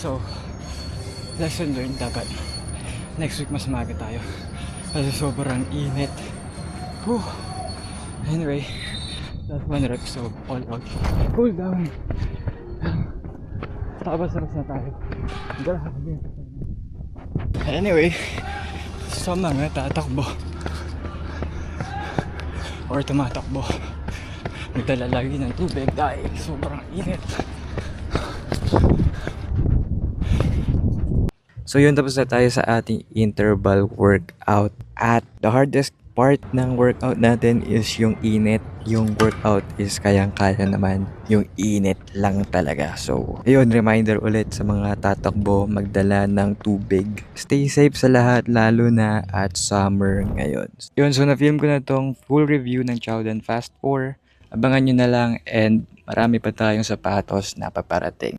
So, lesson learned, dapat next week mas maaga tayo kasi sobrang init. Whew. Anyway, last one rep, so all out. Cool down. Tapos na tayo. Grabe. Anyway, sa mga tatakbo or tumatakbo, magdala lagi ng tubig dahil sobrang init. So yun, tapos na tayo sa ating interval workout. At the hardest part ng workout natin is yung init. Yung workout is kayang-kaya naman. Yung init lang talaga. So, ayun, reminder ulit sa mga tatakbo, magdala ng tubig. Stay safe sa lahat, lalo na at summer ngayon. Yun, so na-film ko na tong full review ng Chowdan Fast 4. Abangan nyo na lang and marami pa tayong sapatos na paparating.